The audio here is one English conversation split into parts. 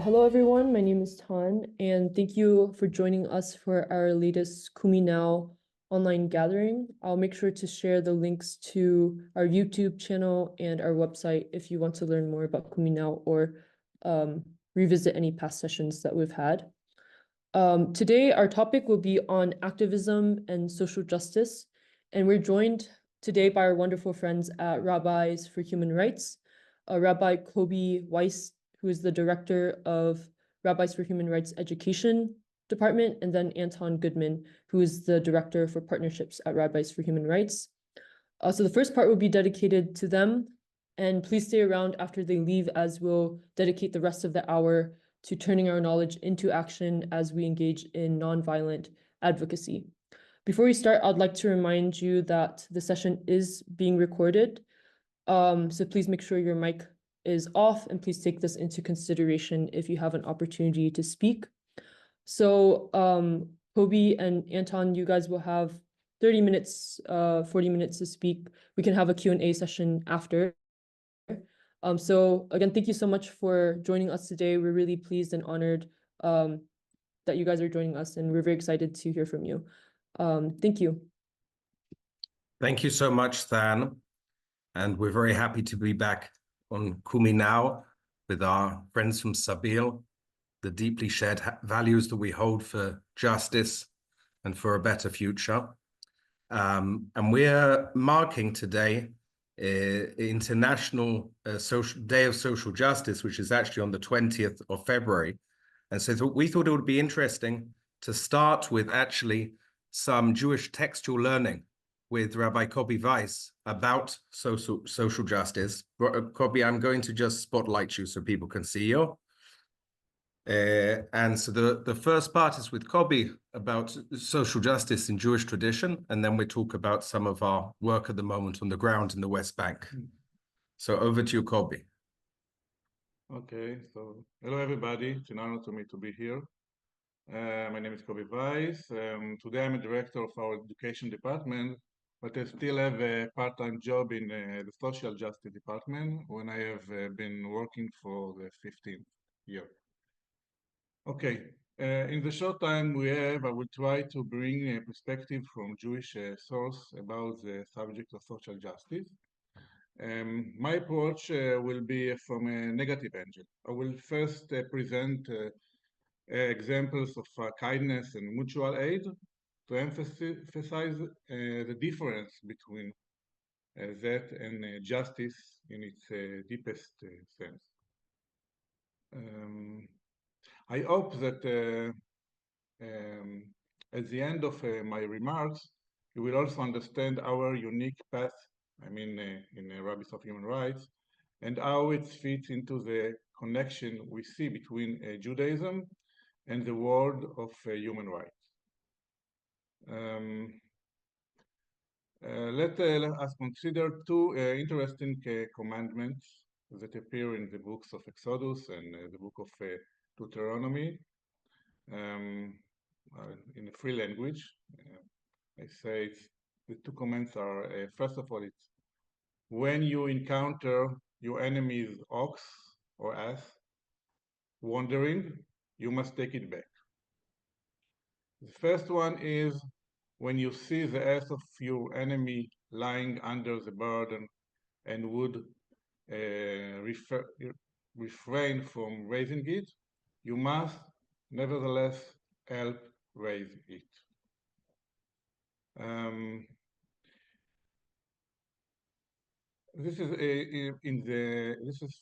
Hello, everyone. My name is Tan, and thank you for joining us for our latest Kumi Now online gathering. I'll make sure to share the links to our YouTube channel and our website if you want to learn more about Kumi Now or revisit any past sessions that we've had. Today, our topic will be on activism and social justice, and we're joined today by our wonderful friends at Rabbis for Human Rights, Rabbi Kobe Weiss, who is the director of Rabbis for Human Rights Education Department, and then Anton Goodman, who is the director for partnerships at Rabbis for Human Rights. So the first part will be dedicated to them, and please stay around after they leave as we'll dedicate the rest of the hour to turning our knowledge into action as we engage in nonviolent advocacy. Before we start, I'd like to remind you that the session is being recorded. So please make sure your mic is off, and please take this into consideration if you have an opportunity to speak. So Kobe and Anton, you guys will have 30 minutes, 40 minutes to speak. We can have a Q&A session after. So again, thank you so much for joining us today. We're really pleased and honored that you guys are joining us, and we're very excited to hear from you. Thank you. Thank you so much, Than. And we're very happy to be back on Kumi Now with our friends from Sabil, the deeply shared values that we hold for justice and for a better future. And we're marking today International Day of Social Justice, which is actually on the 20th of February. And so we thought it would be interesting to start with actually some Jewish textual learning with Rabbi Kobe Weiss about social justice. Kobe, I'm going to just spotlight you so people can see you. And so the first part is with Kobe about social justice in Jewish tradition, and then we talk about some of our work at the moment on the ground in the West Bank. So over to you, Kobe. Okay, so hello everybody. It's an honor to me to be here. My name is Kobe Weiss. Today I'm a director of our education department, but I still have a part-time job in the social justice department when I have been working for the 15th year. Okay, in the short time we have, I will try to bring a perspective from Jewish source about the subject of social justice. My approach will be from a negative angle. I will first present examples of kindness and mutual aid to emphasize the difference between that and justice in its deepest sense. I hope that at the end of my remarks, you will also understand our unique path, in Rabbis of Human Rights, and how it fits into the connection we see between Judaism and the world of human rights. Let us consider two interesting commandments that appear in the books of Exodus and the book of Deuteronomy in a free language. I say the two commands are, first of all, it's when you encounter your enemy's ox or ass wandering, you must take it back. The first one is when you see the ass of your enemy lying under the burden and would refrain from raising it, you must nevertheless help raise it. This is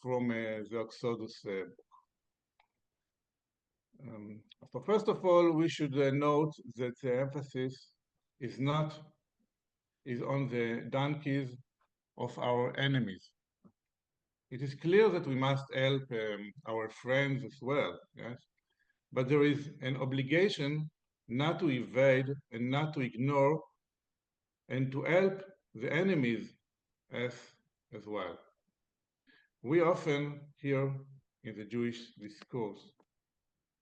from the Exodus book. So first of all, we should note that the emphasis is on the donkeys of our enemies. It is clear that we must help our friends as well, yes? But there is an obligation not to evade and not to ignore and to help the enemies as well. We often hear in the Jewish discourse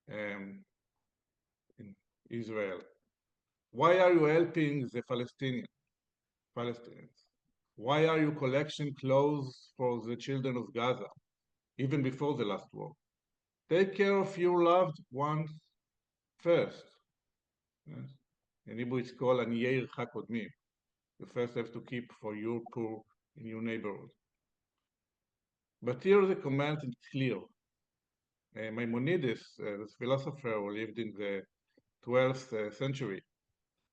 in Israel, why are you helping the Palestinians? Why are you collecting clothes for the children of Gaza, even before the last war? Take care of your loved ones first. Yes. In Hebrew, it's called Aniyei Ircha Kodmim. You first have to keep for your poor in your neighborhood. But here the command is clear. Maimonides, the philosopher who lived in the 12th century,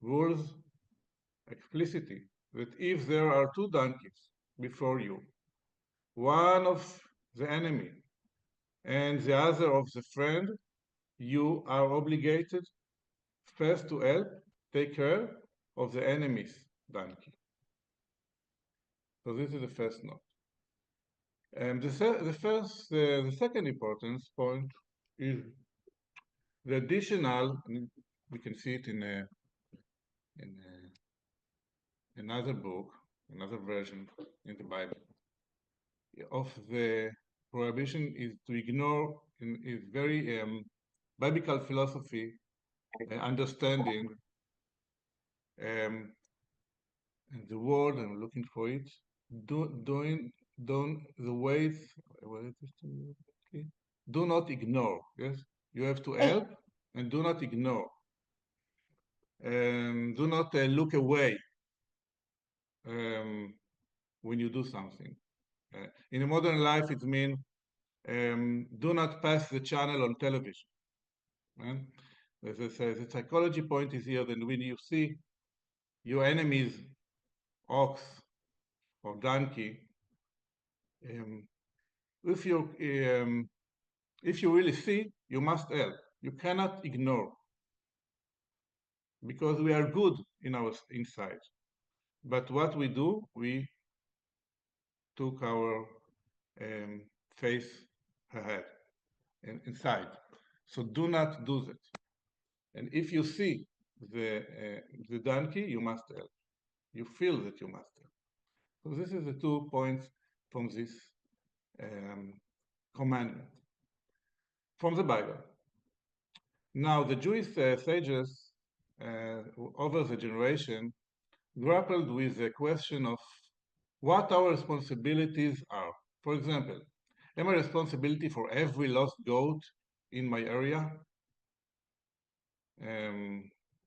rules explicitly that if there are two donkeys before you, one of the enemy and the other of the friend, you are obligated first to help take care of the enemy's donkey. So this is the first note. And the second importance point is the additional, and we can see it in another book, another version in the Bible, of the prohibition is to ignore is very biblical philosophy understanding and the word I'm looking for it doing the ways do not ignore. Yes, you have to help and do not ignore. Do not look away when you do something. In a modern life, it means do not pass the channel on television. Right? The psychology point is here that when you see your enemy's ox or donkey, if you really see, you must help. You cannot ignore, because we are good in our inside. But what we do, we took our face ahead and inside. So do not do that. And if you see the donkey, you must help. You feel that you must help. So this is the 2 points from this commandment from the Bible. Now, the Jewish sages over the generation grappled with the question of what our responsibilities are. For example, am I responsible for every lost goat in my area?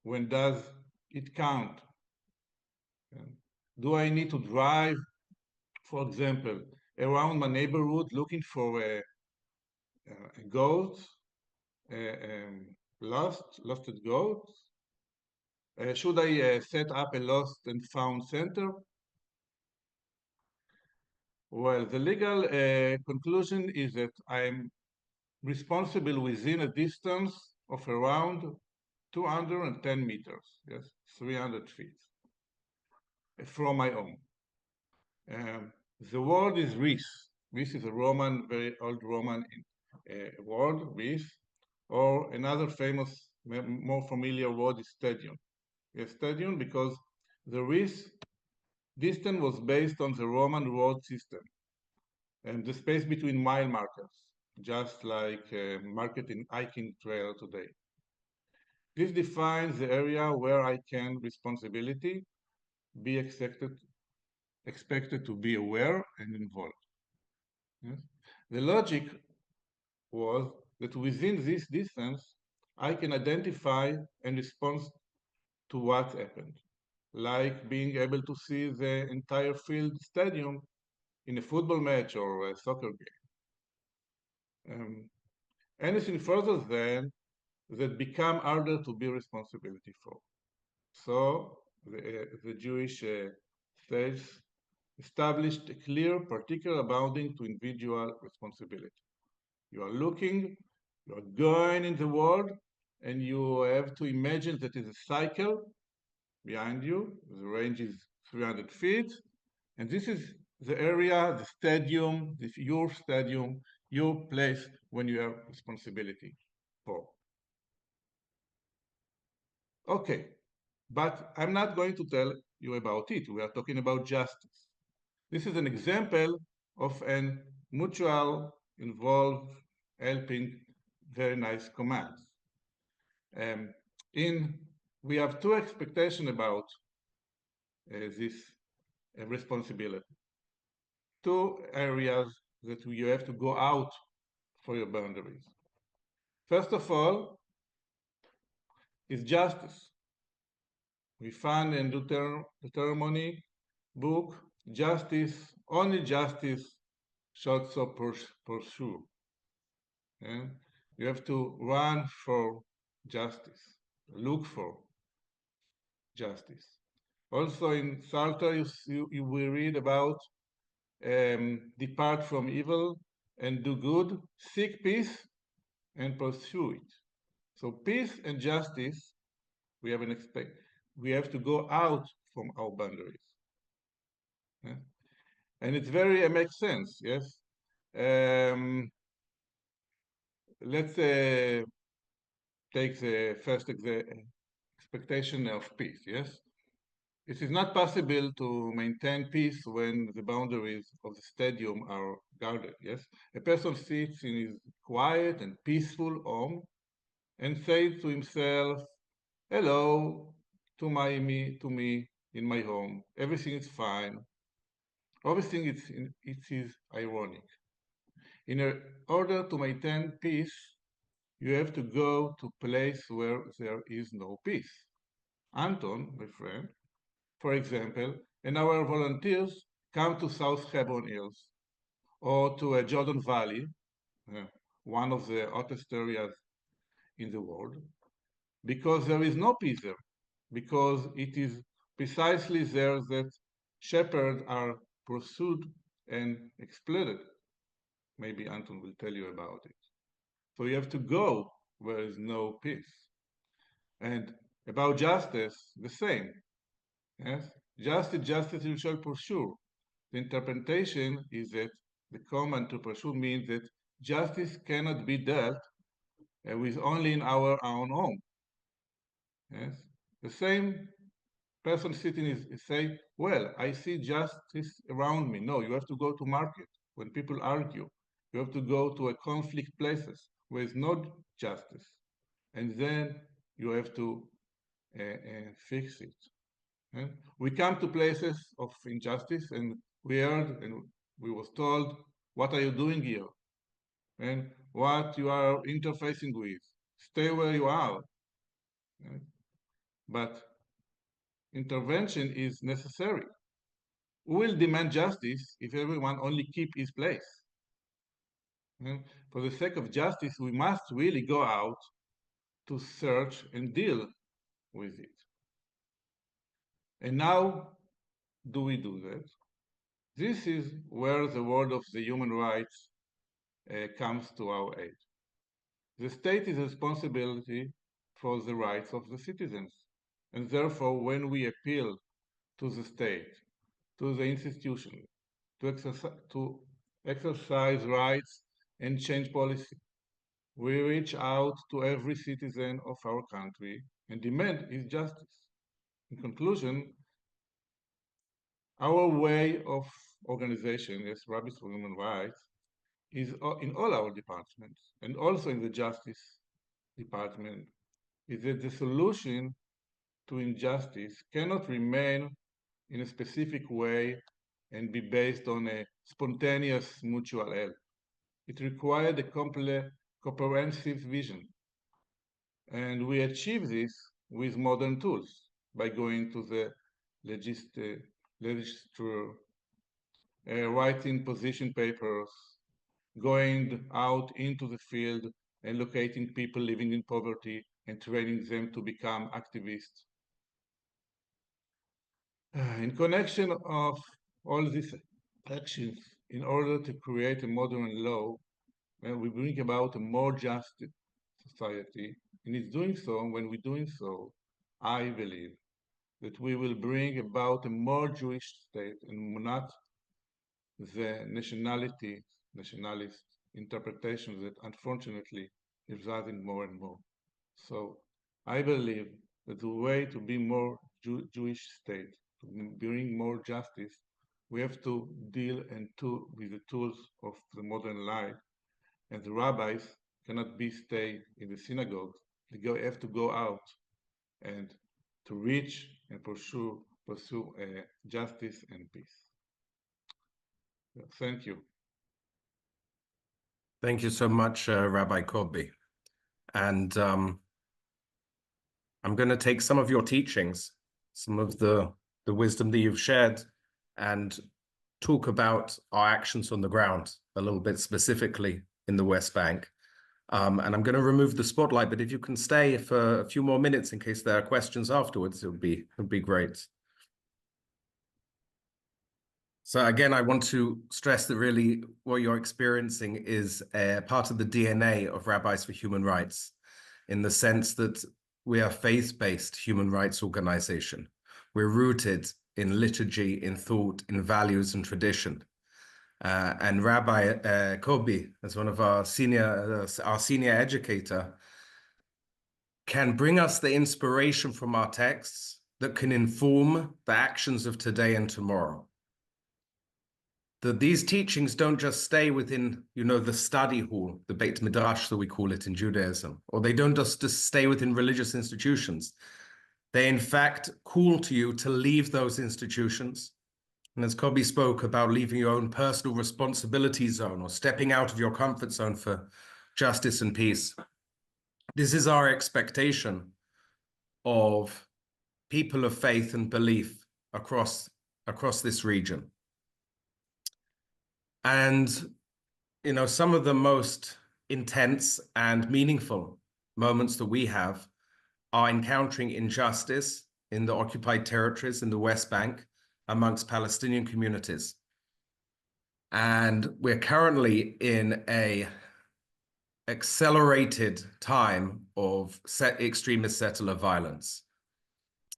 When does it count? Do I need to drive, for example, around my neighborhood looking for a goat, lost goat? Should I set up a lost and found center? Well, the legal conclusion is that I'm responsible within a distance of around 210 meters, yes, 300 feet from my home. The word is ris. Ris is a Roman, very old Roman word, ris, or another famous, more familiar word is stadium. A stadium because the ris distance was based on the Roman road system and the space between mile markers, just like market in hiking trail today. This defines the area where I can responsibility be expected to be aware and involved. Yes? The logic was that within this distance, I can identify and respond to what happened, like being able to see the entire field stadium in a football match or a soccer game. Anything further than that become harder to be responsibility for. So the Jewish sages established a clear particular bounding to individual responsibility. You are looking, you are going in the world, and you have to imagine that is a cycle behind you. The range is 300 feet, and this is the area, the stadium, your stadium, your place when you have responsibility for. Okay, but I'm not going to tell you about it. We are talking about justice. This is an example of an mutual involved helping very nice commands. We have two expectations about this responsibility. Two areas that you have to go out for your boundaries. First of all, is justice. We found in Deuteronomy book, justice, only justice should so pursue. And you have to run for justice, look for justice. Also in Psalter, you will read about depart from evil and do good, seek peace and pursue it. So peace and justice, we have to go out from our boundaries. Yeah? And it's very, it makes sense, yes? Let's take the first expectation of peace, yes? It is not possible to maintain peace when the boundaries of the stadium are guarded, yes? A person sits in his quiet and peaceful home and says to himself, hello, to me in my home. Everything is fine. Everything is ironic. In order to maintain peace, you have to go to a place where there is no peace. Anton, my friend, for example, and our volunteers come to South Hebron Hills or to Jordan Valley, one of the hottest areas in the world, because there is no peace there, because it is precisely there that shepherds are pursued and exploited. Maybe Anton will tell you about it. So you have to go where there is no peace. And about justice, the same. Yes, justice you shall pursue. The interpretation is that the command to pursue means that justice cannot be dealt with only in our own home. Yes, the same person sitting is say, well, I see justice around me. No, you have to go to market when people argue. You have to go to a conflict places where there's no justice, and then you have to fix it. And we come to places of injustice, and we heard and we was told, what are you doing here? And what you are interfacing with? Stay where you are. Right? But intervention is necessary. We will demand justice if everyone only keep his place. And for the sake of justice, we must really go out to search and deal with it. And now, do we do that? This is where the world of the human rights comes to our aid. The state is responsible for the rights of the citizens. And therefore, when we appeal to the state, to the institution, to exercise rights and change policy, we reach out to every citizen of our country and demand his justice. In conclusion, our way of organization as Rabbis for Human Rights is in all our departments and also in the Justice Department, is that the solution to injustice cannot remain in a specific way and be based on a spontaneous mutual help. It required a comprehensive vision. And we achieve this with modern tools by going to the legislature, writing position papers, going out into the field and locating people living in poverty and training them to become activists. In connection of all these actions, in order to create a modern law, we bring about a more just society. And it's doing so, when we're doing so, I believe that we will bring about a more Jewish state and not the nationalist interpretations that unfortunately is rising more and more. So I believe that the way to be more Jewish state, to bring more justice, we have to deal with the tools of the modern life, and the rabbis cannot stay in the synagogues. They have to go out and to reach and pursue justice and peace. Thank you. Thank you so much, Rabbi Kobi. And I'm going to take some of your teachings, some of the wisdom that you've shared, and talk about our actions on the ground a little bit specifically in the West Bank. And I'm going to remove the spotlight, but if you can stay for a few more minutes in case there are questions afterwards, it would be great. So again, I want to stress that really what you're experiencing is a part of the DNA of Rabbis for Human Rights, in the sense that we are a faith-based human rights organization. We're rooted in liturgy, in thought, in values and tradition. And Rabbi Kobi, as one of our senior educator, can bring us the inspiration from our texts that can inform the actions of today and tomorrow. That these teachings don't just stay within, the study hall, the Beit Midrash that we call it in Judaism, or they don't just stay within religious institutions. They in fact call to you to leave those institutions. And as Kobi spoke about leaving your own personal responsibility zone or stepping out of your comfort zone for justice and peace. This is our expectation of people of faith and belief across this region. And, some of the most intense and meaningful moments that we have are encountering injustice in the occupied territories in the West Bank amongst Palestinian communities. And we're currently in an accelerated time of extremist settler violence.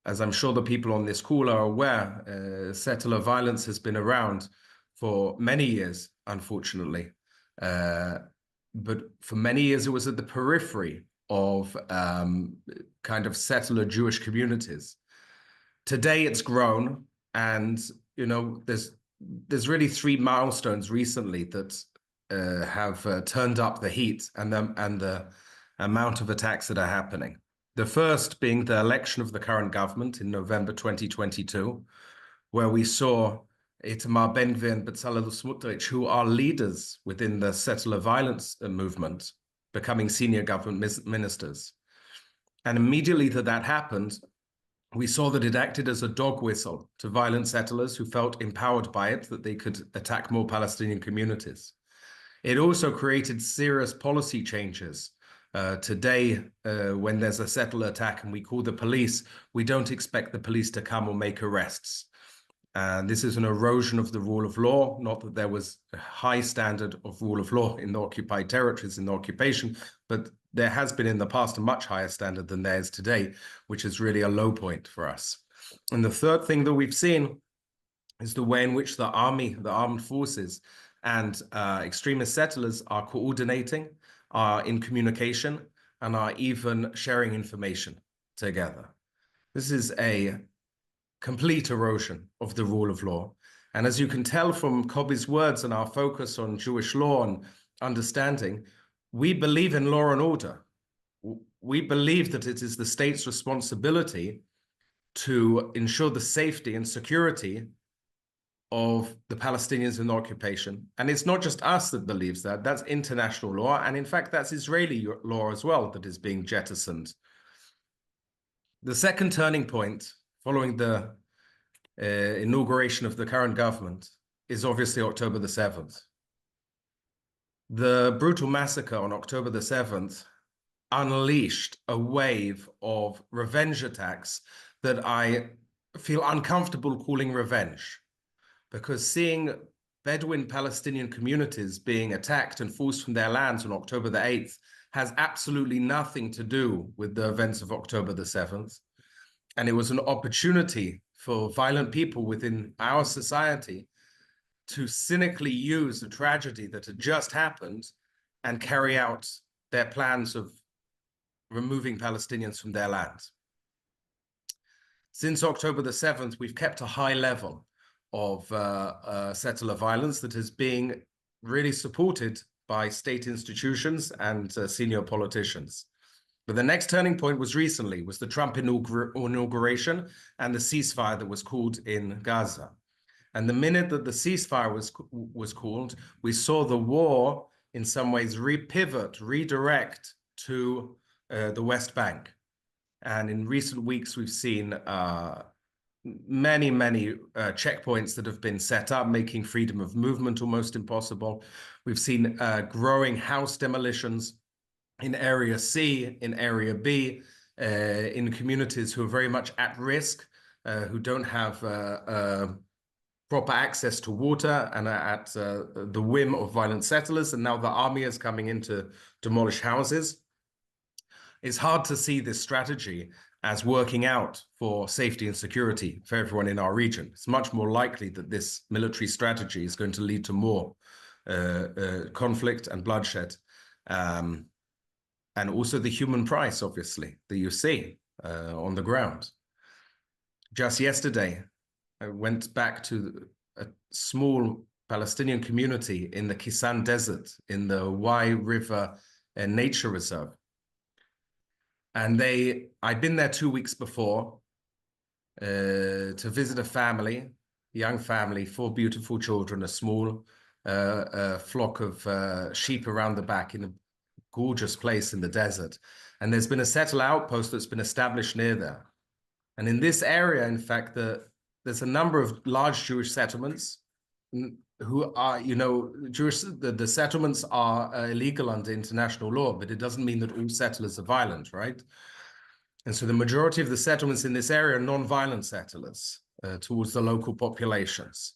As I'm sure the people on this call are aware, settler violence has been around for many years, unfortunately. But for many years, it was at the periphery of kind of settler Jewish communities. Today, it's grown, and there's really 3 milestones recently that have turned up the heat and the amount of attacks that are happening. The first being the election of the current government in November 2022, where we saw Itamar Ben-Gvir and Bezalel Smotrich, who are leaders within the settler violence movement, becoming senior government ministers. And immediately that happened, we saw that it acted as a dog whistle to violent settlers who felt empowered by it, that they could attack more Palestinian communities. It also created serious policy changes. Today, when there's a settler attack and we call the police, we don't expect the police to come or make arrests. And this is an erosion of the rule of law, not that there was a high standard of rule of law in the occupied territories in the occupation, but there has been in the past a much higher standard than there is today, which is really a low point for us. And the third thing that we've seen is the way in which the army, the armed forces, and extremist settlers are coordinating, are in communication, and are even sharing information together. This is a complete erosion of the rule of law. And as you can tell from Kobi's words and our focus on Jewish law and understanding, we believe in law and order. We believe that it is the state's responsibility to ensure the safety and security of the Palestinians in the occupation. And it's not just us that believes that, that's international law. And in fact, that's Israeli law as well that is being jettisoned. The second turning point following the inauguration of the current government is obviously October the 7th. The brutal massacre on October the 7th unleashed a wave of revenge attacks that I feel uncomfortable calling revenge, because seeing Bedouin Palestinian communities being attacked and forced from their lands on October the 8th has absolutely nothing to do with the events of October the 7th. And it was an opportunity for violent people within our society to cynically use the tragedy that had just happened and carry out their plans of removing Palestinians from their lands. Since October the 7th, we've kept a high level of settler violence that is being really supported by state institutions and senior politicians. But the next turning point was the Trump inauguration and the ceasefire that was called in Gaza. And the minute that the ceasefire was called, we saw the war in some ways redirect to the West Bank. And in recent weeks, we've seen many checkpoints that have been set up, making freedom of movement almost impossible. We've seen growing house demolitions in Area C, in Area B, in communities who are very much at risk, who don't have proper access to water and are at the whim of violent settlers. And now the army is coming in to demolish houses. It's hard to see this strategy as working out for safety and security for everyone in our region. It's much more likely that this military strategy is going to lead to more conflict and bloodshed. And also the human price, obviously, that you see on the ground. Just yesterday, I went back to a small Palestinian community in the Kisan Desert, in the Y River Nature Reserve. And I'd been there 2 weeks before to visit a family, young family, 4 beautiful children, a small flock of sheep around the back in a gorgeous place in the desert. And there's been a settle outpost that's been established near there. And in this area, in fact, there's a number of large Jewish settlements who are, the settlements are illegal under international law, but it doesn't mean that all settlers are violent, right? And so the majority of the settlements in this area are non-violent settlers towards the local populations.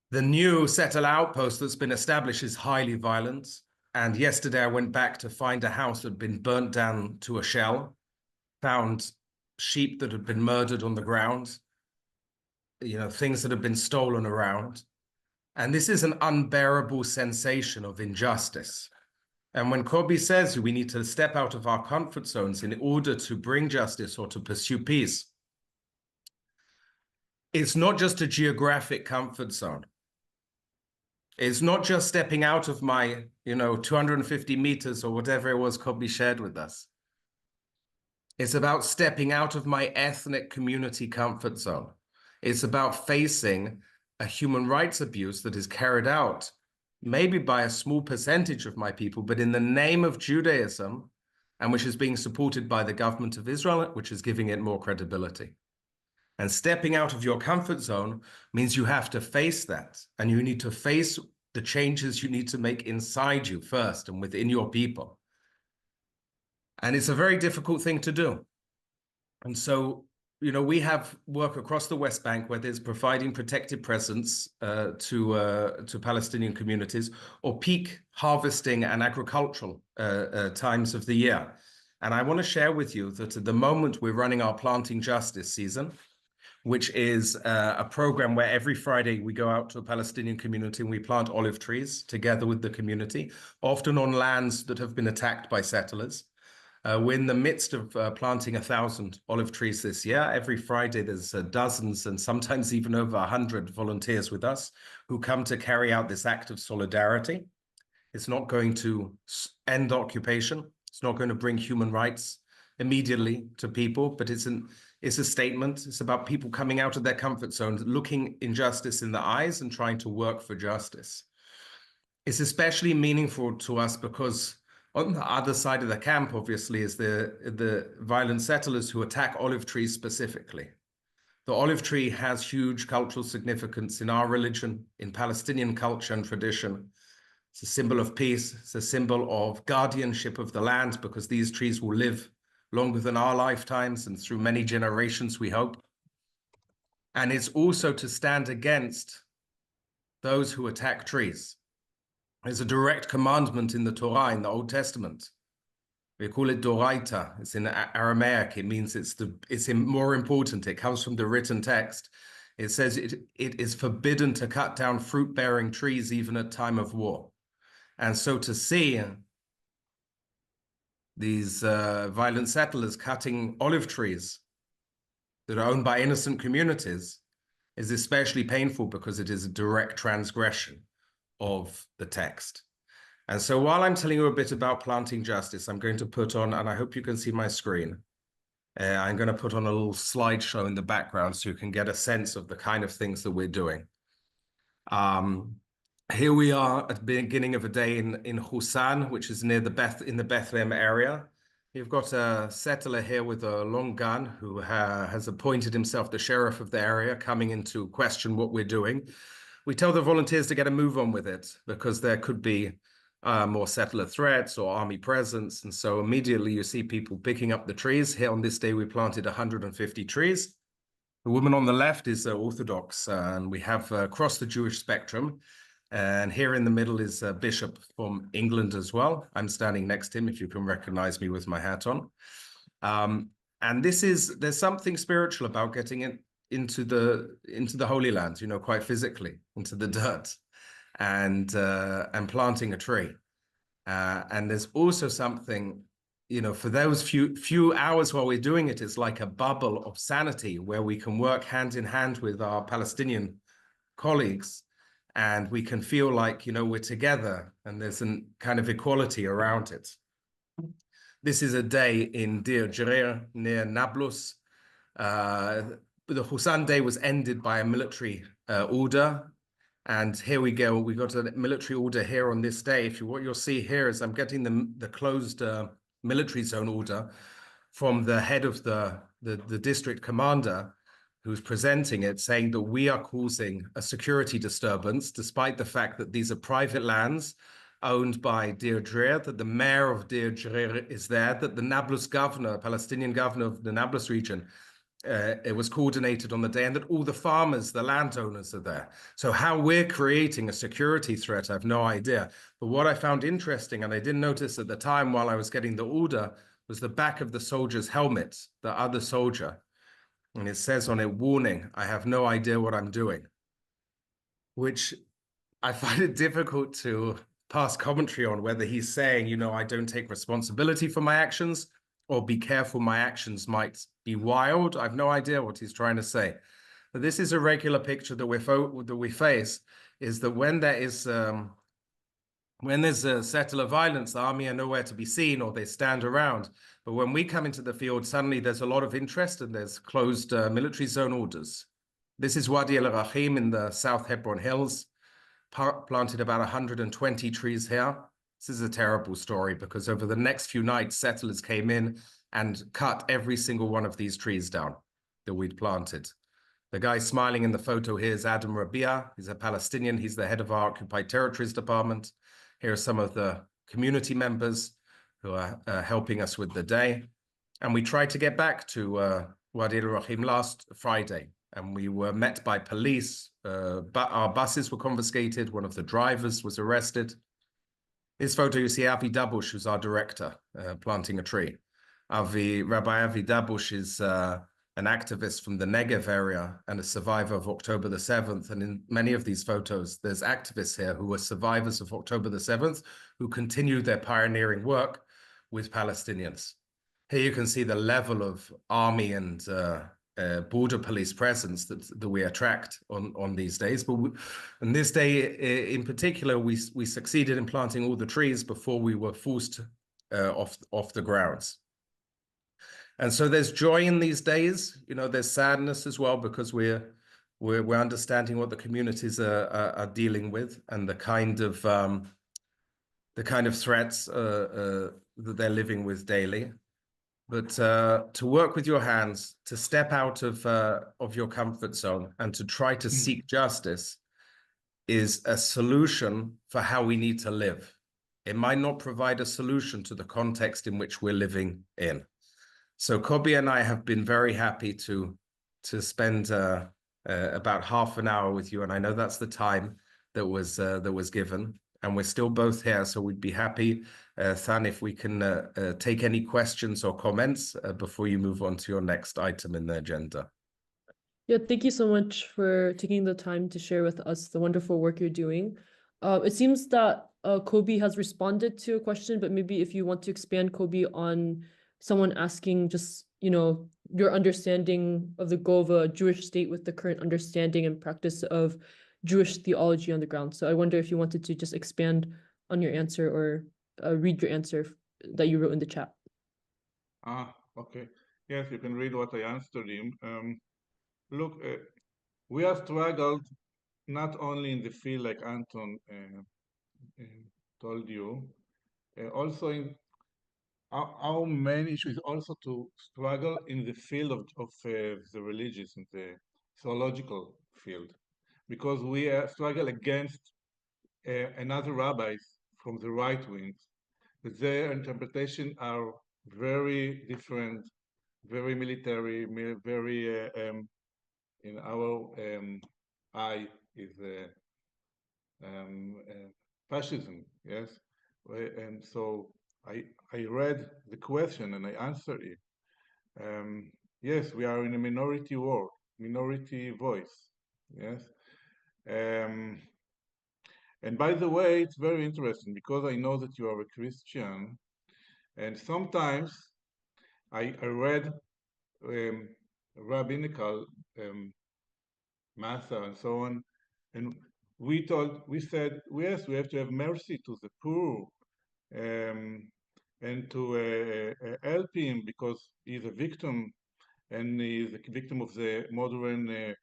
The new settle outpost that's been established is highly violent. And yesterday I went back to find a house that had been burnt down to a shell, found sheep that had been murdered on the ground, things that have been stolen around. And this is an unbearable sensation of injustice. And when Kobi says we need to step out of our comfort zones in order to bring justice or to pursue peace, it's not just a geographic comfort zone. It's not just stepping out of my, 250 meters or whatever it was Kobi shared with us. It's about stepping out of my ethnic community comfort zone. It's about facing a human rights abuse that is carried out maybe by a small percentage of my people, but in the name of Judaism, and which is being supported by the government of Israel, which is giving it more credibility. And stepping out of your comfort zone means you have to face that, and you need to face the changes you need to make inside you first and within your people. And it's a very difficult thing to do. And so, we have work across the West Bank where there's providing protected presence to Palestinian communities, or peak harvesting and agricultural times of the year. And I want to share with you that at the moment we're running our Planting Justice season, which is a program where every Friday we go out to a Palestinian community and we plant olive trees together with the community, often on lands that have been attacked by settlers. We're in the midst of planting 1,000 olive trees this year. Every Friday, there's dozens and sometimes even over 100 volunteers with us who come to carry out this act of solidarity. It's not going to end occupation. It's not going to bring human rights immediately to people, but it's a statement. It's about people coming out of their comfort zones, looking injustice in the eyes and trying to work for justice. It's especially meaningful to us because on the other side of the camp, obviously, is the violent settlers who attack olive trees specifically. The olive tree has huge cultural significance in our religion, in Palestinian culture and tradition. It's a symbol of peace. It's a symbol of guardianship of the land, because these trees will live longer than our lifetimes and through many generations, we hope. And it's also to stand against those who attack trees. There's a direct commandment in the Torah, in the Old Testament. We call it Doraita. It's in Aramaic. It means it's more important. It comes from the written text. It says it is forbidden to cut down fruit-bearing trees even at time of war. And so to see these violent settlers cutting olive trees that are owned by innocent communities is especially painful, because it is a direct transgression of the text. And so while I'm telling you a bit about Planting Justice, I'm going to put on, and I hope you can see my screen, I'm going to put on a little slideshow in the background so you can get a sense of the kind of things that we're doing. Here we are at the beginning of a day in Husan, which is near in the Bethlehem area. You've got a settler here with a long gun who has appointed himself the sheriff of the area, coming in to question what we're doing. We tell the volunteers to get a move on with it because there could be more settler threats or army presence. And so immediately you see people picking up the trees. Here on this day, we planted 150 trees. The woman on the left is Orthodox, and we have across the Jewish spectrum. And here in the middle is a bishop from England as well. I'm standing next to him, if you can recognize me with my hat on. And there's something spiritual about getting into the Holy Land, you know, quite physically, into the dirt, and planting a tree. And there's also something, you know, for those few hours while we're doing it, it's like a bubble of sanity where we can work hand in hand with our Palestinian colleagues, and we can feel like, you know, we're together and there's a kind of equality around it. This is a day in Deir Jerir near Nablus. The Husan Day was ended by a military order. And here we go. We got a military order here on this day. What you'll see here is I'm getting the closed military zone order from the head of the district commander, who's presenting it, saying that we are causing a security disturbance, despite the fact that these are private lands owned by Deir Jerir, that the mayor of Deir Jerir is there, that the Nablus governor, Palestinian governor of the Nablus region, it was coordinated on the day, and that all the farmers, the landowners are there. So how we're creating a security threat, I have no idea. But what I found interesting, and I didn't notice at the time while I was getting the order, was the back of the soldier's helmet, the other soldier. And it says on it, warning, I have no idea what I'm doing, which I find it difficult to pass commentary on, whether he's saying, you know, I don't take responsibility for my actions, or be careful, my actions might be wild. I have no idea what he's trying to say. But this is a regular picture that we face, is that when there's a settler violence, the army are nowhere to be seen, or they stand around. But when we come into the field, suddenly there's a lot of interest, and there's closed military zone orders. This is Wadi el-Rahim in the South Hebron Hills. Planted about 120 trees here. This is a terrible story, because over the next few nights, settlers came in and cut every single one of these trees down that we'd planted. The guy smiling in the photo here is Adam Rabia. He's a Palestinian. He's the head of our Occupied Territories Department. Here are some of the community members who are helping us with the day. And we tried to get back to Wadi el-Rahim last Friday, and we were met by police. But our buses were confiscated. One of the drivers was arrested. This photo, you see Avi Dabush, who's our director, planting a tree. Rabbi Avi Dabush is an activist from the Negev area and a survivor of October the 7th. And in many of these photos, there's activists here who were survivors of October the 7th, who continued their pioneering work with Palestinians. Here you can see the level of army and border police presence that we attract on these days. But on this day in particular, we succeeded in planting all the trees before we were forced off the grounds. And so there's joy in these days. You know, there's sadness as well, because we're understanding what the communities are dealing with, and the kind of threats that they're living with daily. But to work with your hands, to step out of your comfort zone, and to try to seek justice is a solution for how we need to live. It might not provide a solution to the context in which we're living in. So Kobi and I have been very happy to spend about half an hour with you, and I know that's the time that was given, and we're still both here. So we'd be happy, Than, if we can take any questions or comments before you move on to your next item in the agenda. Yeah, thank you so much for taking the time to share with us the wonderful work you're doing. It seems that Kobe has responded to a question, but maybe if you want to expand, Kobe, on someone asking just, you know, your understanding of the goal of a Jewish state with the current understanding and practice of Jewish theology on the ground. So I wonder if you wanted to just expand on your answer, or read your answer that you wrote in the chat. Okay. Yes, you can read what I answered him. Look, we have struggled not only in the field, like Anton told you, also our main issue is also to struggle in the field of the religious and the theological field, because we struggle against another rabbis from the right wing. Their interpretation are very different, very military, very in our eye is fascism. Yes, and so I read the question and I answered it. Yes, we are in a minority world, minority voice. Yes. And by the way, it's very interesting because I know that you are a Christian, and sometimes I read rabbinical matter and so on, and we said, yes, we have to have mercy to the poor, and to help him because he's a victim, and he's a victim of the modern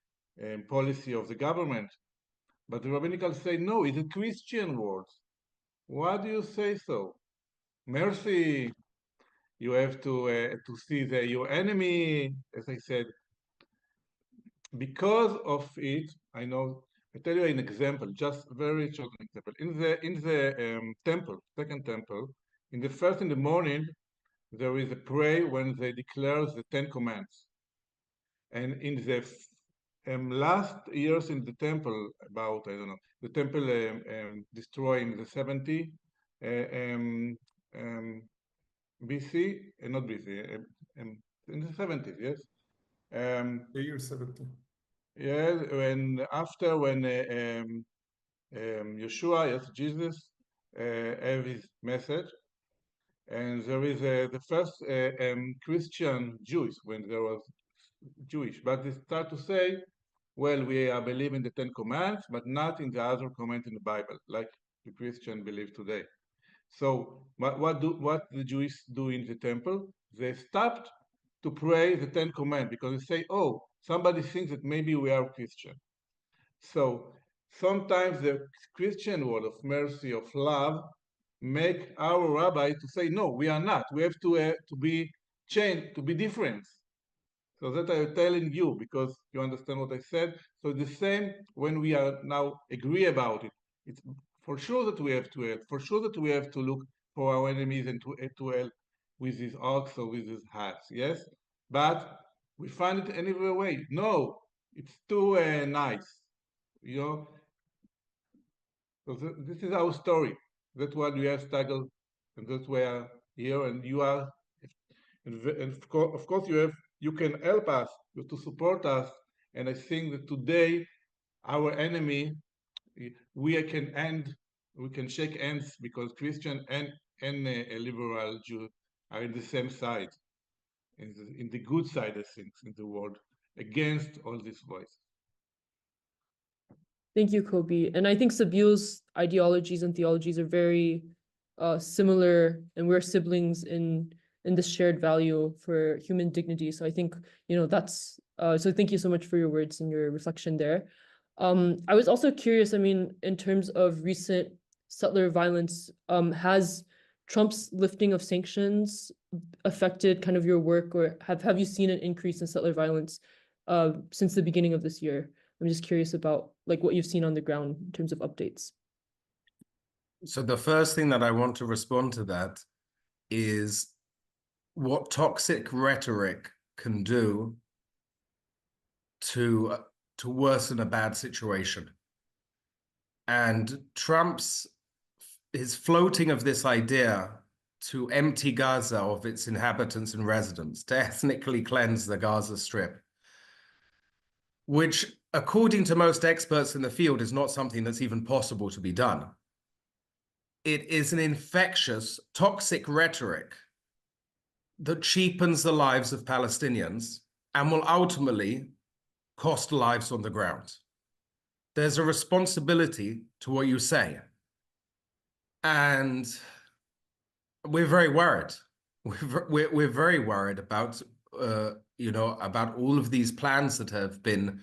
policy of the government. But the rabbinical say, no, it's a Christian word. Why do you say so? Mercy, you have to see your enemy, as I said. Because of it, I know. I tell you an example, just very short example. In the temple, second temple, in the first in the morning, there is a prayer when they declare the Ten Commandments. And in the last years in the temple, about, I don't know, the temple destroyed in the 70 BC, not BC, in the 70s, yes. The year 70. Yeah, when Yeshua, yes, Jesus, have his message, and there is the first Christian Jews when there was Jewish, but they start to say, well, we are believing the Ten Commandments, but not in the other command in the Bible, like the Christian believe today. So what the Jews do in the temple? They stopped to pray the Ten Commandments because they say, oh, somebody thinks that maybe we are Christian. So sometimes the Christian word of mercy, of love, make our rabbi to say, no, we are not. We have to be changed, to be different. So that I'm telling you because you understand what I said. So the same when we are now agree about it. It's for sure that we have to help. For sure that we have to look for our enemies and to help with these ox or with these hats. Yes, but we find it any other way. No, it's too nice. You know. So this is our story. That's what we have struggled, and that's why we are here. And you are, and of course, you can help us to support us. And I think that today, our enemy, we can shake hands because Christian and a liberal Jew are in the same side, in the good side, I think, in the world, against all this voice. Thank you, Kobe. And I think Sabil's ideologies and theologies are very similar, and we're siblings in this shared value for human dignity. So I think, that's so thank you so much for your words and your reflection there. I was also curious, I mean, in terms of recent settler violence, has Trump's lifting of sanctions affected kind of your work, or have you seen an increase in settler violence since the beginning of this year? I'm just curious about like what you've seen on the ground in terms of updates. So the first thing that I want to respond to that is what toxic rhetoric can do to worsen a bad situation. And his floating of this idea to empty Gaza of its inhabitants and residents, to ethnically cleanse the Gaza Strip, which, according to most experts in the field, is not something that's even possible to be done. It is an infectious, toxic rhetoric that cheapens the lives of Palestinians and will ultimately cost lives on the ground. There's a responsibility to what you say. And we're very worried. We're very worried about, about all of these plans that have been,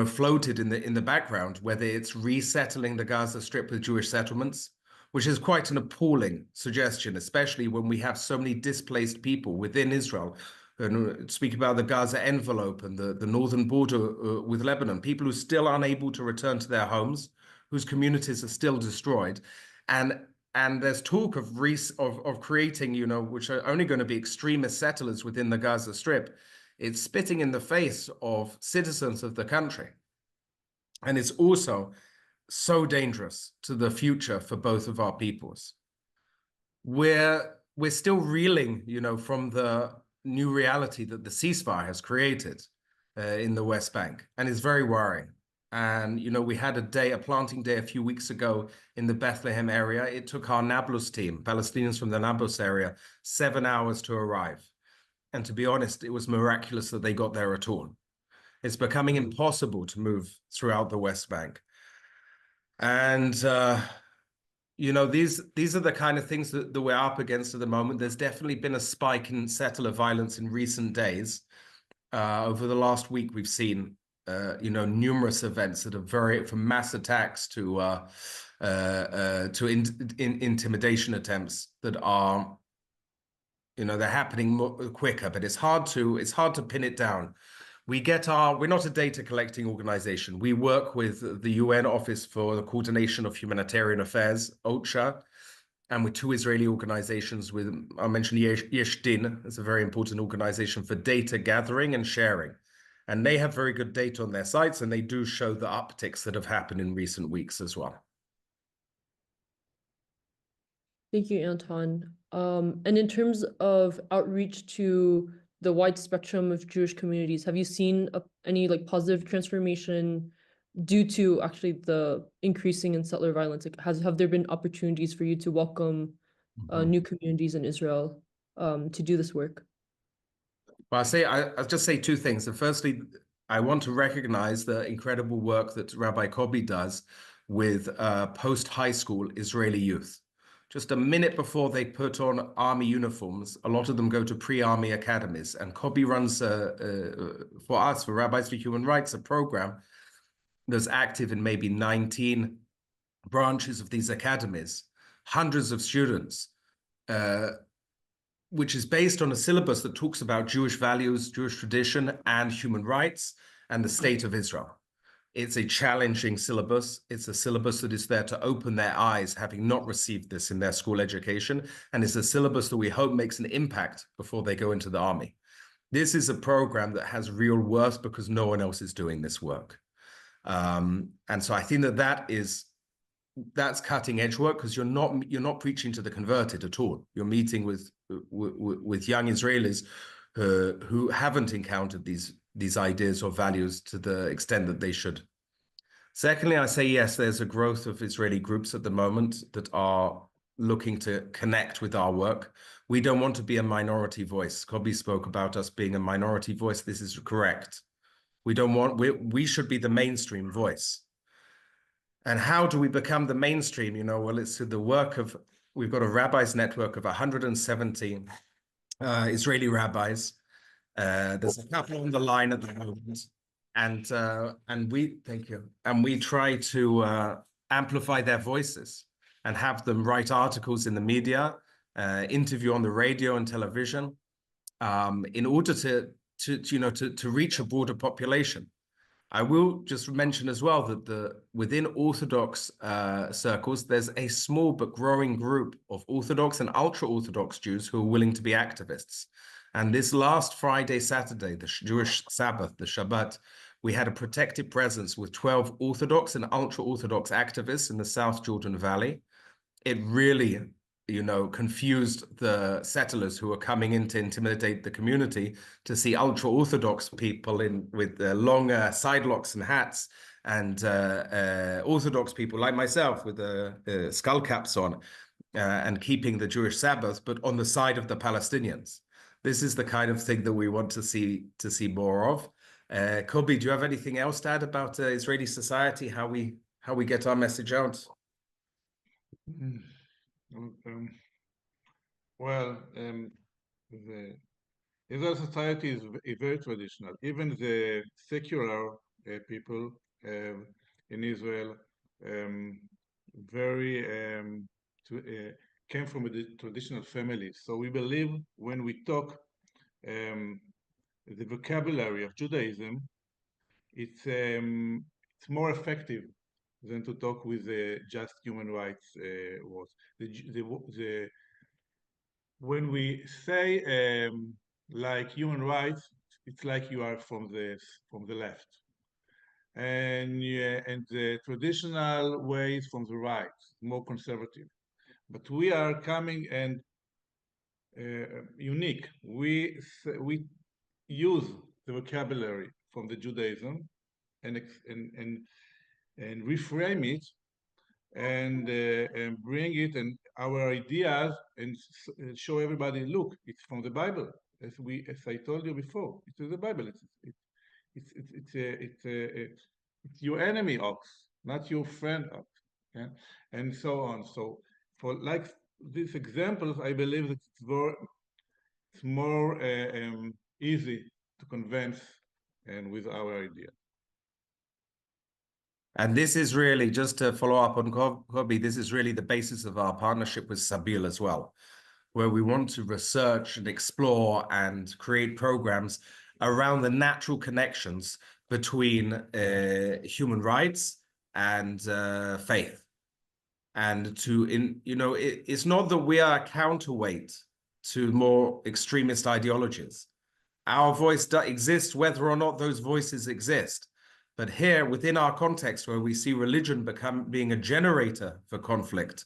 floated in the background, whether it's resettling the Gaza Strip with Jewish settlements, which is quite an appalling suggestion, especially when we have so many displaced people within Israel. And speak about the Gaza envelope and the northern border with Lebanon, people who still aren't able to return to their homes, whose communities are still destroyed. And there's talk of creating, which are only going to be extremist settlers within the Gaza Strip. It's spitting in the face of citizens of the country. And it's also so dangerous to the future for both of our peoples. We're still reeling, from the new reality that the ceasefire has created in the West Bank, and it's very worrying. And, we had a planting day a few weeks ago in the Bethlehem area. It took our Nablus team, Palestinians from the Nablus area, 7 hours to arrive. And to be honest, it was miraculous that they got there at all. It's becoming impossible to move throughout the West Bank. And, these are the kind of things that we're up against at the moment. There's definitely been a spike in settler violence in recent days. Over the last week, we've seen, numerous events that are from mass attacks to intimidation attempts that are, they're happening more quicker, but it's hard to pin it down. We're not a data collecting organization. We work with the UN Office for the Coordination of Humanitarian Affairs, OCHA, and with 2 Israeli organizations I mentioned Yesh Din as a very important organization for data gathering and sharing. And they have very good data on their sites, and they do show the upticks that have happened in recent weeks as well. Thank you, Anton. And in terms of outreach to the wide spectrum of Jewish communities, have you seen any positive transformation due to actually the increasing in settler violence? Have there been opportunities for you to welcome new communities in Israel to do this work? Well, I'll just say 2 things. So firstly, I want to recognize the incredible work that Rabbi Kobi does with post-high school Israeli youth. Just a minute before they put on army uniforms, a lot of them go to pre-army academies. And Kobi runs, for us, for Rabbis for Human Rights, a program that's active in maybe 19 branches of these academies, hundreds of students, which is based on a syllabus that talks about Jewish values, Jewish tradition, and human rights, and the state of Israel. It's a challenging syllabus. It's a syllabus that is there to open their eyes, having not received this in their school education. And it's a syllabus that we hope makes an impact before they go into the army. This is a program that has real worth because no one else is doing this work. And so I think that's cutting edge work, because you're not preaching to the converted at all. You're meeting with young Israelis who haven't encountered these ideas or values to the extent that they should. Secondly, I say yes, there's a growth of Israeli groups at the moment that are looking to connect with our work. We don't want to be a minority voice. Kobi spoke about us being a minority voice. This is correct. We should be the mainstream voice. And how do we become the mainstream? Well, it's through the work of, we've got a rabbis network of 170 Israeli rabbis. There's a couple on the line at the moment. And we try to amplify their voices and have them write articles in the media, interview on the radio and television, in order to reach a broader population. I will just mention as well that within Orthodox circles, there's a small but growing group of Orthodox and ultra-Orthodox Jews who are willing to be activists. And this last Friday, Saturday, the Jewish Sabbath, the Shabbat, we had a protected presence with 12 Orthodox and ultra-Orthodox activists in the South Jordan Valley. It really, confused the settlers who were coming in to intimidate the community to see ultra-Orthodox people with long side locks and hats, and Orthodox people like myself with skull caps on and keeping the Jewish Sabbath, but on the side of the Palestinians. This is the kind of thing that we want to see more of. Kobi, do you have anything else to add about Israeli society, how we get our message out? The Israel society is very traditional. Even the secular people in Israel very came from a traditional family. So we believe when we talk the vocabulary of Judaism, it's more effective than to talk with just human rights words. When we say like human rights, it's like you are from the left, and the traditional ways from the right, more conservative. But we are coming and unique. We use the vocabulary from the Judaism and reframe it and bring it and our ideas and show everybody, look, it's from the Bible. As I told you before, it's in the Bible. It's your enemy ox, not your friend ox, okay? And so on. So for like these examples, I believe that it's more easy to convince and with our idea. And this is really, just to follow up on Kobe, this is really the basis of our partnership with Sabeel as well, where we want to research and explore and create programs around the natural connections between human rights and faith. And it's not that we are a counterweight to more extremist ideologies. Our voice exists whether or not those voices exist. But here, within our context, where we see religion being a generator for conflict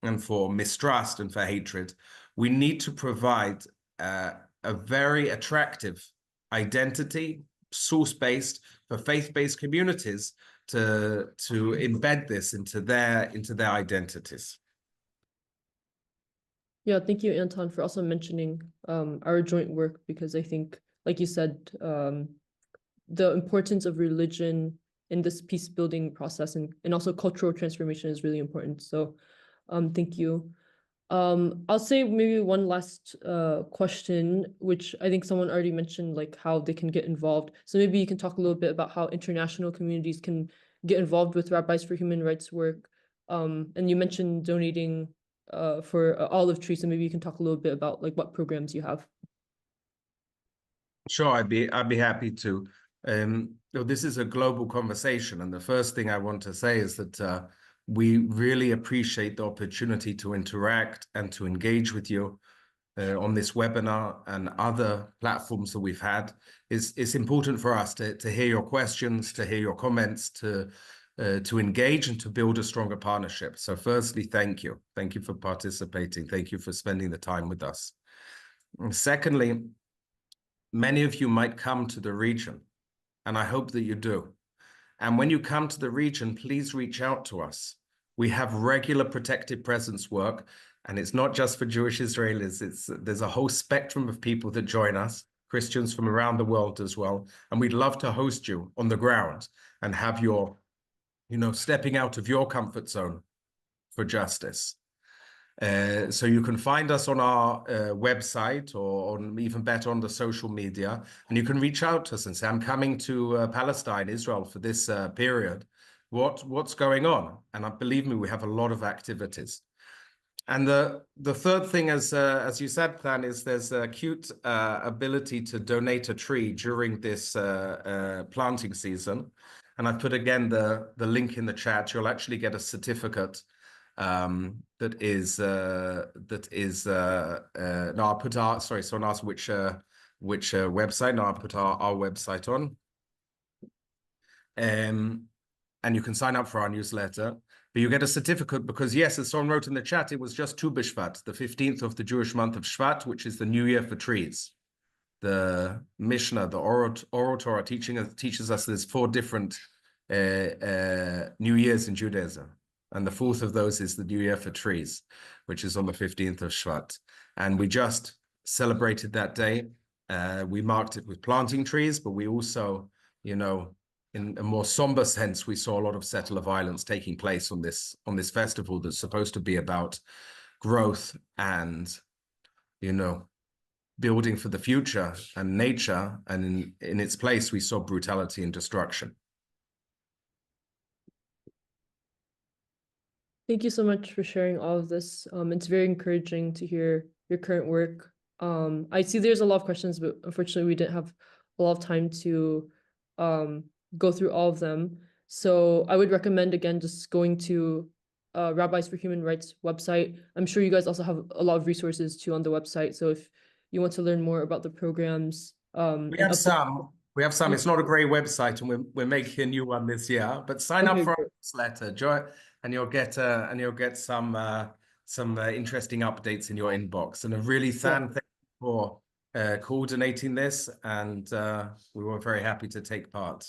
and for mistrust and for hatred, we need to provide a very attractive identity, source-based, for faith-based communities to embed this into their identities. Yeah, thank you, Anton, for also mentioning our joint work, because I think, like you said, the importance of religion in this peace building process and also cultural transformation is really important. So thank you. I'll say maybe one last question, which I think someone already mentioned, like how they can get involved. So maybe you can talk a little bit about how international communities can get involved with Rabbis for Human Rights work. And you mentioned donating for olive trees, so maybe you can talk a little bit about like what programs you have. Sure, I'd be happy to. This is a global conversation, and the first thing I want to say is that we really appreciate the opportunity to interact and to engage with you on this webinar and other platforms that we've had. It's important for us to hear your questions, to hear your comments, to engage and to build a stronger partnership. So firstly, thank you. Thank you for participating. Thank you for spending the time with us. And secondly, many of you might come to the region, and I hope that you do. And when you come to the region, please reach out to us. We have regular protected presence work, and it's not just for Jewish Israelis. There's a whole spectrum of people that join us, Christians from around the world as well. And we'd love to host you on the ground and have your, stepping out of your comfort zone for justice. So you can find us on our website, or even better on the social media, and you can reach out to us and say, I'm coming to Palestine, Israel for this period. What's going on? And believe me, we have a lot of activities. And the third thing, as you said, Than, is there's a cute ability to donate a tree during this planting season. And I've put again the link in the chat. You'll actually get a certificate that is no, I'll put our, sorry, someone asked which website. No, I'll put our website on. And you can sign up for our newsletter, but you get a certificate because, yes, as someone wrote in the chat, it was just Tu B'Shvat, the 15th of the Jewish month of Shvat, which is the New Year for trees. The Mishnah, the oral Torah teaches us there's 4 different New Years in Judaism. And the 4th of those is the New Year for trees, which is on the 15th of Shvat. And we just celebrated that day. We marked it with planting trees, but we also, in a more somber sense, we saw a lot of settler violence taking place on this festival that's supposed to be about growth and, building for the future and nature. And in its place, we saw brutality and destruction. Thank you so much for sharing all of this. It's very encouraging to hear your current work. I see there's a lot of questions, but unfortunately we didn't have a lot of time to go through all of them. So I would recommend, again, just going to Rabbis for Human Rights website. I'm sure you guys also have a lot of resources too on the website. So if you want to learn more about the programs, We and have some. We have some. Yeah. It's not a great website, and we're making a new one this year. But sign up Okay, for our great. newsletter, and you'll get some interesting updates in your inbox. And a really thank you for coordinating this, and we were very happy to take part.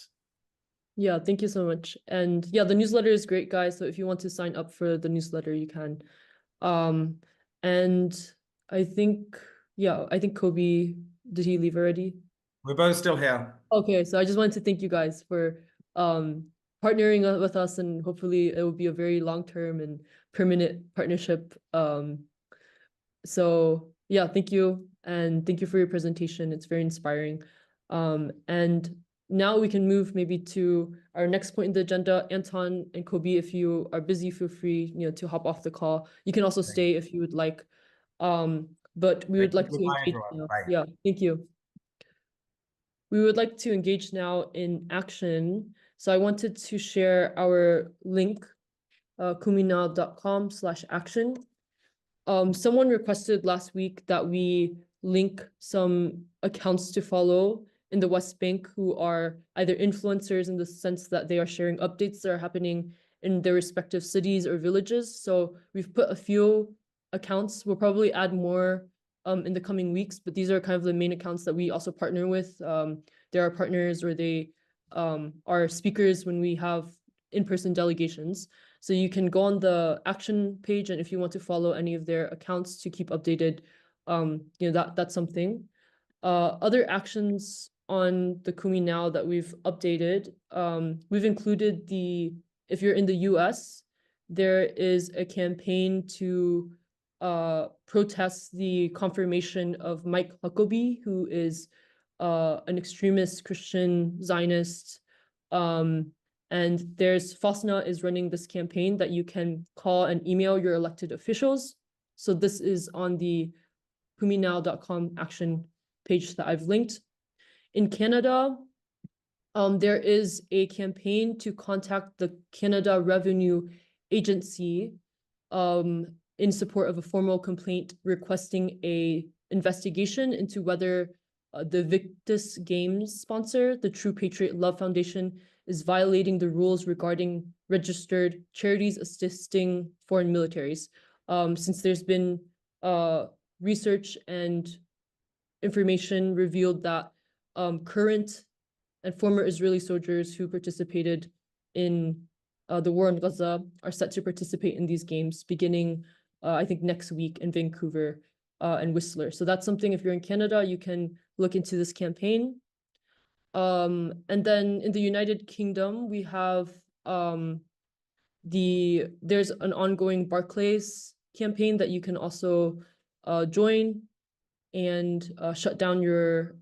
Yeah, thank you so much. And yeah, the newsletter is great, guys. So if you want to sign up for the newsletter, you can. And I think Kobe, did he leave already? We're both still here. Okay, so I just wanted to thank you guys for partnering with us, and hopefully it will be a very long-term and permanent partnership. So yeah, thank you, and thank you for your presentation. It's very inspiring. And now we can move maybe to our next point in the agenda. Anton and Kobe, if you are busy, feel free, to hop off the call. You can also stay if you would like. But we would like to Goodbye, engage everyone. now. Bye. Yeah, thank you. We would like to engage now in action. So I wanted to share our link, kuminaw.com/action. Someone requested last week that we link some accounts to follow in the West Bank who are either influencers in the sense that they are sharing updates that are happening in their respective cities or villages. So we've put a few accounts. We'll probably add more in the coming weeks, but these are kind of the main accounts that we also partner with. There are partners, or they are speakers when we have in-person delegations. So you can go on the action page, and if you want to follow any of their accounts to keep updated, that's something. Other actions on the Kumi Now that we've updated, we've included if you're in the US, there is a campaign to protest the confirmation of Mike Huckabee, who is an extremist Christian Zionist. And FOSNA is running this campaign that you can call and email your elected officials. So this is on the kuminow.com action page that I've linked. In Canada, there is a campaign to contact the Canada Revenue Agency in support of a formal complaint requesting a investigation into whether the Victus Games sponsor, the True Patriot Love Foundation, is violating the rules regarding registered charities assisting foreign militaries. Since there's been research and information revealed that current and former Israeli soldiers who participated in the war in Gaza are set to participate in these games beginning, I think, next week in Vancouver and Whistler. So that's something, if you're in Canada, you can look into this campaign. And then in the United Kingdom, we have there's an ongoing Barclays campaign that you can also join and shut down your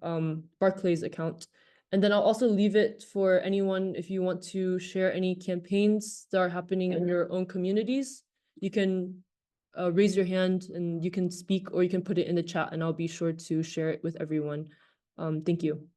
Barclays account. And then I'll also leave it for anyone, if you want to share any campaigns that are happening in your own communities, you can raise your hand and you can speak, or you can put it in the chat and I'll be sure to share it with everyone. Thank you.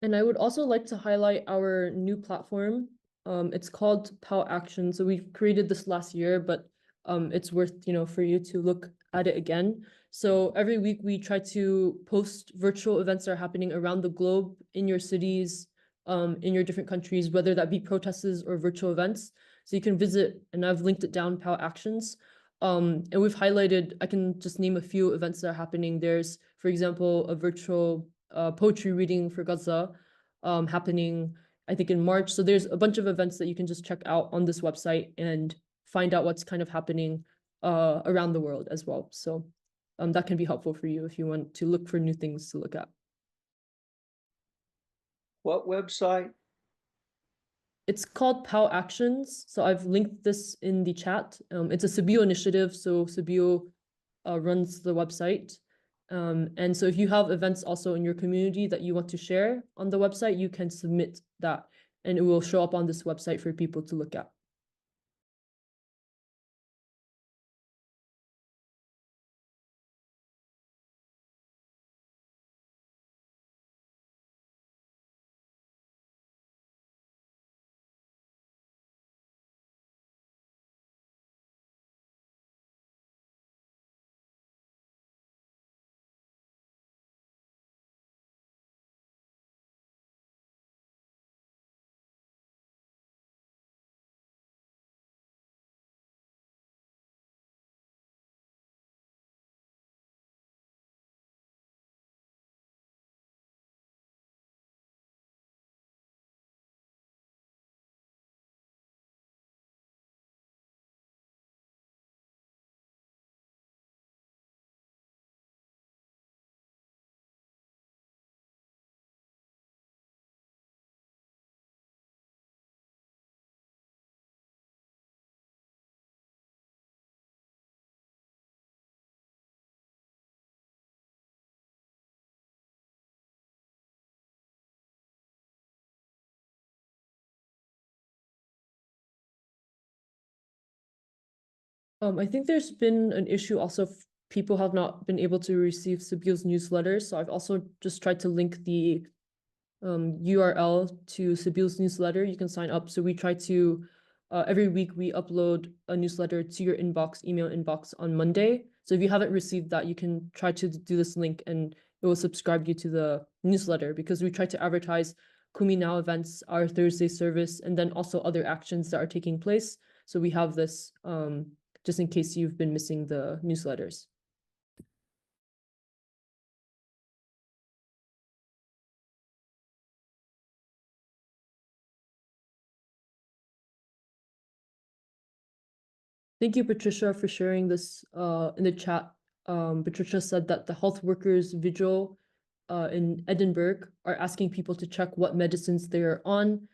And I would also like to highlight our new platform. It's called POW Action. So we created this last year, but it's worth, for you to look at it again. So every week we try to post virtual events that are happening around the globe in your cities, in your different countries, whether that be protests or virtual events. So you can visit, and I've linked it down, POW Actions. And we've highlighted, I can just name a few events that are happening. There's, for example, a virtual poetry reading for Gaza happening, I think, in March. So there's a bunch of events that you can just check out on this website and find out what's kind of happening around the world as well. So that can be helpful for you if you want to look for new things to look at. What website? It's called POW Actions. So I've linked this in the chat. It's a Sabio initiative. So Sabio runs the website. And so if you have events also in your community that you want to share on the website, you can submit that and it will show up on this website for people to look at. I think there's been an issue also, people have not been able to receive Sabio's newsletters. So I've also just tried to link the URL to Sabio's newsletter. You can sign up. So we try to, every week we upload a newsletter to your inbox, email inbox on Monday. So if you haven't received that, you can try to do this link and it will subscribe you to the newsletter, because we try to advertise Kumi Now events, our Thursday service, and then also other actions that are taking place. So we have this just in case you've been missing the newsletters. Thank you, Patricia, for sharing this in the chat. Patricia said that the health workers vigil in Edinburgh are asking people to check what medicines they are on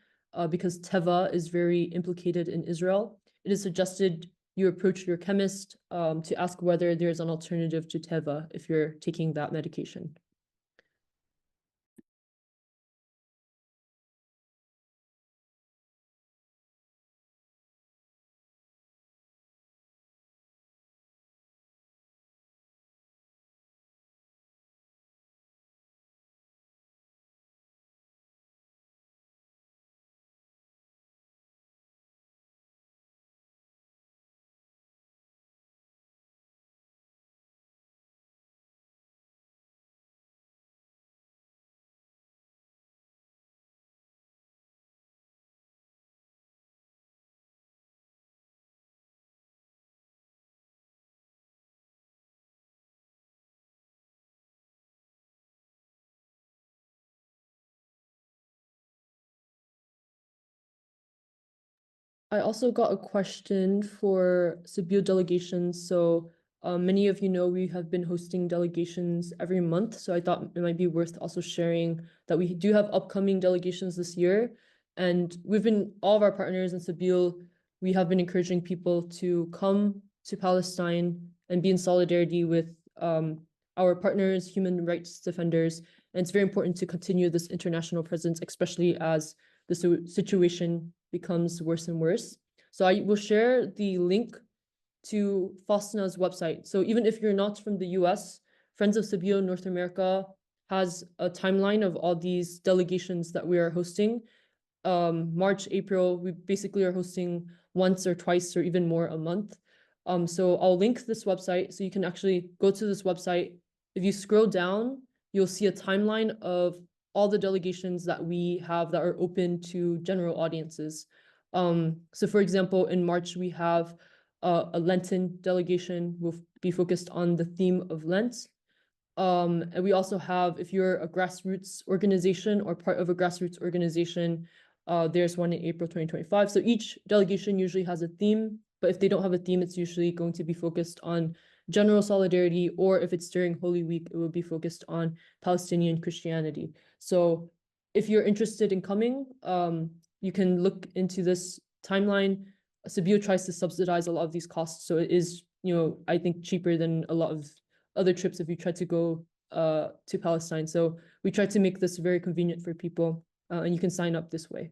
because Teva is very implicated in Israel. It is suggested you approach your chemist to ask whether there's an alternative to Teva if you're taking that medication. I also got a question for Sabio delegations. So many of you know we have been hosting delegations every month. So I thought it might be worth also sharing that we do have upcoming delegations this year. And all of our partners in Sabio, we have been encouraging people to come to Palestine and be in solidarity with our partners, human rights defenders. And it's very important to continue this international presence, especially as the situation becomes worse and worse. So I will share the link to Faustina's website. So even if you're not from the US, Friends of Sabio North America has a timeline of all these delegations that we are hosting. March, April, we basically are hosting once or twice or even more a month. So I'll link this website so you can actually go to this website. If you scroll down, you'll see a timeline of all the delegations that we have that are open to general audiences. So for example, in March, we have a Lenten delegation will be focused on the theme of Lent. And we also have, if you're a grassroots organization or part of a grassroots organization, there's one in April 2025. So each delegation usually has a theme, but if they don't have a theme, it's usually going to be focused on general solidarity, or if it's during Holy Week, it will be focused on Palestinian Christianity. So if you're interested in coming, you can look into this timeline. Sabeel tries to subsidize a lot of these costs, so it is, I think cheaper than a lot of other trips if you try to go to Palestine. So we try to make this very convenient for people, and you can sign up this way.